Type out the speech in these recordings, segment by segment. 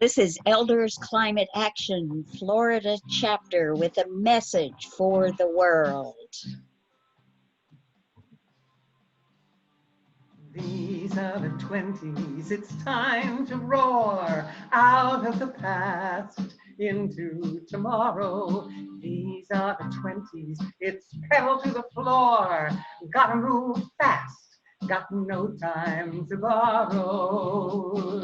This is Elders Climate Action, Florida chapter with a message for the world. These are the 20s, it's time to roar out of the past into tomorrow. These are the 20s, it's pedal to the floor, gotta move fast, got no time to borrow.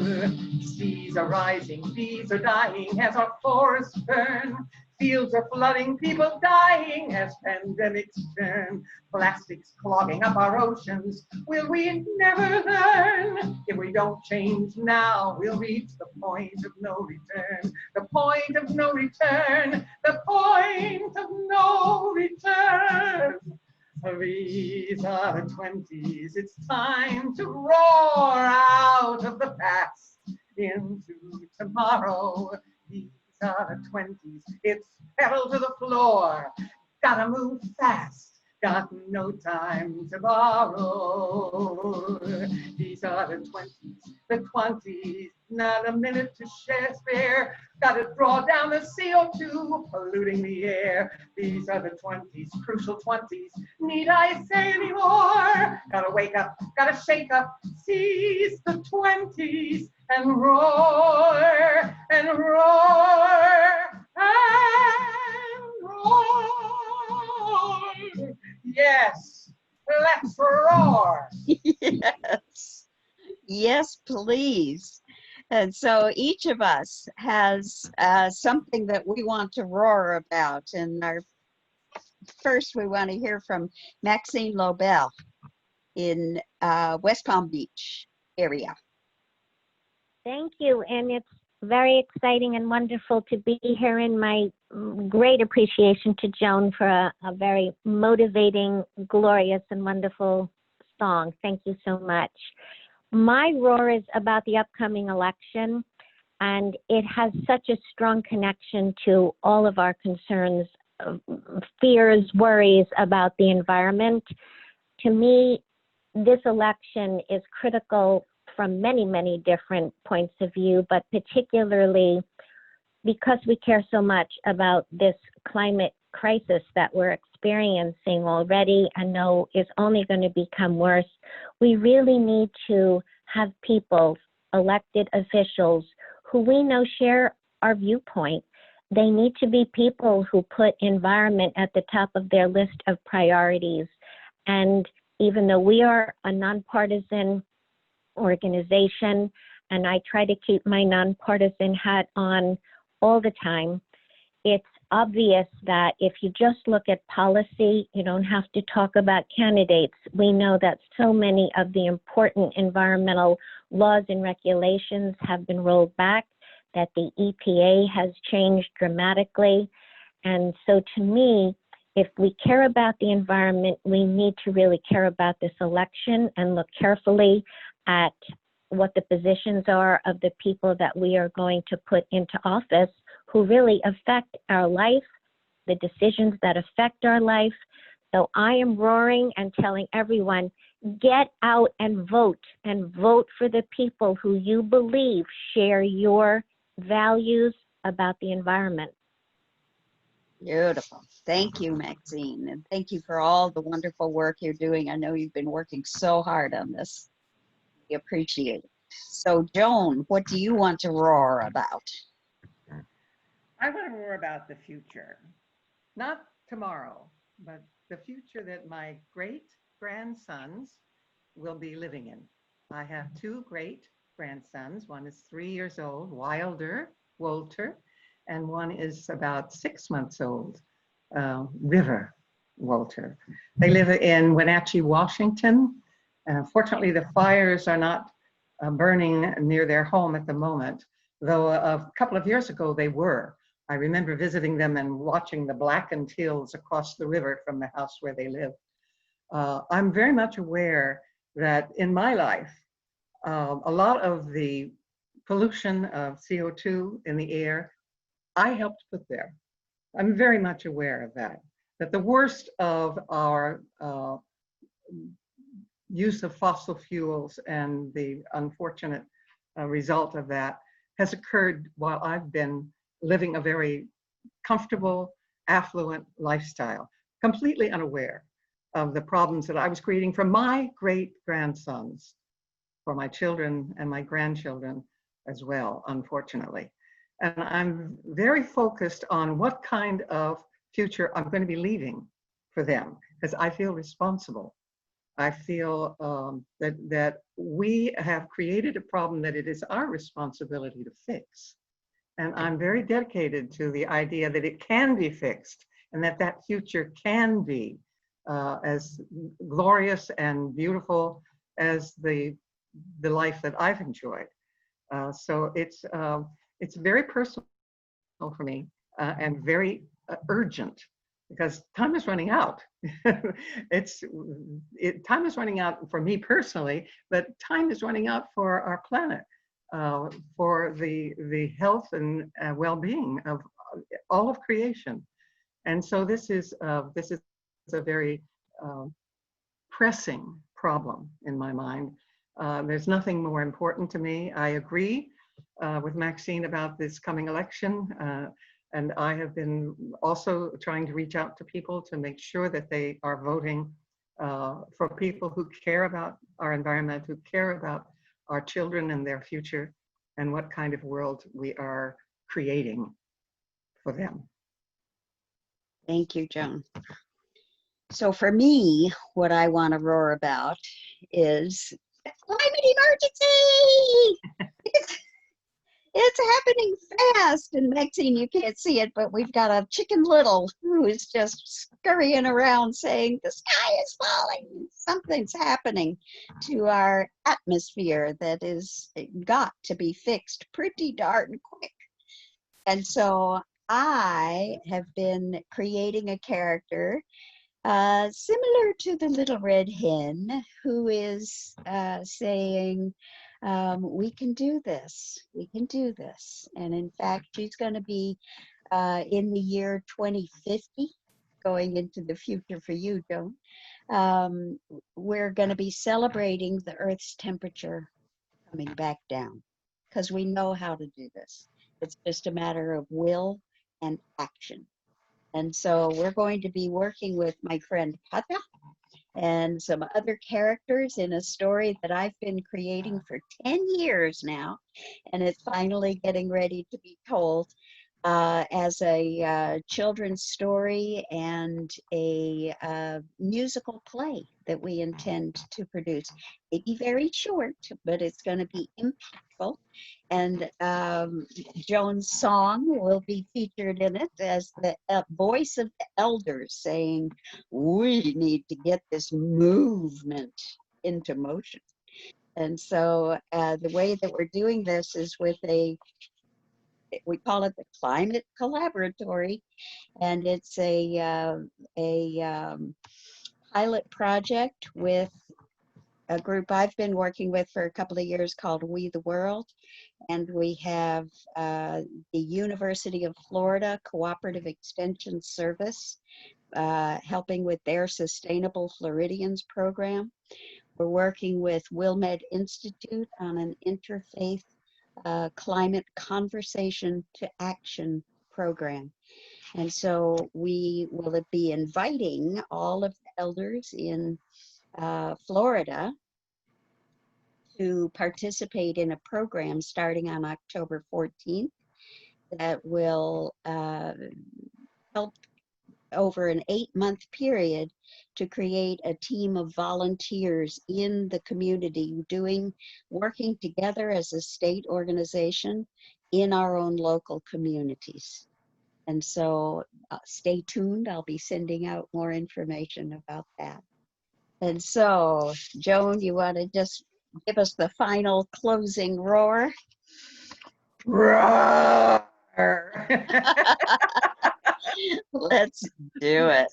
Seas are rising, bees are dying as our forests burn. Fields are flooding, people dying as pandemics turn. Plastics clogging up our oceans. Will we never learn? If we don't change now, we'll reach the point of no return. The point of no return. The point of no return. These are the 20s. It's time to roar out of the past into tomorrow. These are the 20s. It's pedal to the floor. Gotta move fast. Got no time to borrow. These are the 20s. The 20s. Not a minute to spare. Gotta draw down the CO2 polluting the air. These are the 20s. Crucial 20s. Need I say any more? Gotta wake up. Gotta shake up. Seize the 20s. And roar, and roar, and roar. Yes, let's roar. Yes, yes, please. And so each of us has something that we want to roar about. And first we want to hear from Maxine Lobel in West Palm Beach area. Thank you, and it's very exciting and wonderful to be here, and my great appreciation to Joan for a very motivating, glorious, and wonderful song. Thank you so much. My roar is about the upcoming election, and it has such a strong connection to all of our concerns, fears, worries about the environment. To me, this election is critical from many, many different points of view, but particularly because we care so much about this climate crisis that we're experiencing already and know is only going to become worse. We really need to have people, elected officials, who we know share our viewpoint. They need to be people who put environment at the top of their list of priorities. And even though we are a nonpartisan organization, and I try to keep my nonpartisan hat on all the time, it's obvious that if you just look at policy, you don't have to talk about candidates. We know that so many of the important environmental laws and regulations have been rolled back, that the EPA has changed dramatically. And so to me, if we care about the environment, we need to really care about this election and look carefully at what the positions are of the people that we are going to put into office who really affect our life, the decisions that affect our life. So I am roaring and telling everyone, get out and vote for the people who you believe share your values about the environment. Beautiful. Thank you, Maxine. And thank you for all the wonderful work you're doing. I know you've been working so hard on this. We appreciate it. So, Joan, what do you want to roar about? I want to roar about the future. Not tomorrow, but the future that my great-grandsons will be living in. I have two great-grandsons. One is 3 years old, Walter, and one is about 6 months old, River Walter. They live in Wenatchee, Washington. Fortunately, the fires are not burning near their home at the moment, though a couple of years ago they were. I remember visiting them and watching the blackened hills across the river from the house where they live. I'm very much aware that in my life, a lot of the pollution of CO2 in the air, I helped put there. I'm very much aware of that the worst of our use of fossil fuels and the unfortunate result of that has occurred while I've been living a very comfortable, affluent lifestyle, completely unaware of the problems that I was creating for my great-grandsons, for my children and my grandchildren as well, unfortunately. And I'm very focused on what kind of future I'm going to be leaving for them, because I feel responsible. I feel that we have created a problem that it is our responsibility to fix. And I'm very dedicated to the idea that it can be fixed and that that future can be as glorious and beautiful as the life that I've enjoyed. So it's very personal for me and very urgent, because time is running out. Time is running out for me personally, but time is running out for our planet, for the health and well-being of all of creation. And so this is a very pressing problem in my mind. There's nothing more important to me. I agree with Maxine about this coming election. And I have been also trying to reach out to people to make sure that they are voting for people who care about our environment, who care about our children and their future, and what kind of world we are creating for them. Thank you, Joan. So for me, what I want to roar about is the climate emergency. It's happening fast. And Maxine, you can't see it, but we've got a Chicken Little who is just scurrying around saying, the sky is falling. Something's happening to our atmosphere that is got to be fixed pretty darn quick. And so I have been creating a character similar to the little red hen, who is saying, we can do this, we can do this. And in fact, she's going to be in the year 2050, going into the future for you, Joan. We're going to be celebrating the Earth's temperature coming back down, because we know how to do this. It's just a matter of will and action. And so we're going to be working with my friend Pata and some other characters in a story that I've been creating for 10 years now. And it's finally getting ready to be told as a children's story and a musical play that we intend to produce. It'll be very short, but it's going to be impactful. And Joan's song will be featured in it as the voice of the elders saying, we need to get this movement into motion. And so the way that we're doing this is with we call it the Climate Collaboratory, and it's a pilot project with a group I've been working with for a couple of years called We the World. And we have the University of Florida Cooperative Extension Service helping with their Sustainable Floridians program. We're working with Wilmed Institute on an interfaith climate conversation to action program. And so we will be inviting all of the elders in Florida to participate in a program starting on October 14th that will help over an 8-month period to create a team of volunteers in the community working together as a state organization in our own local communities. And so stay tuned. I'll be sending out more information about that. And so, Joan, you want to just give us the final closing roar? Roar! Let's do it.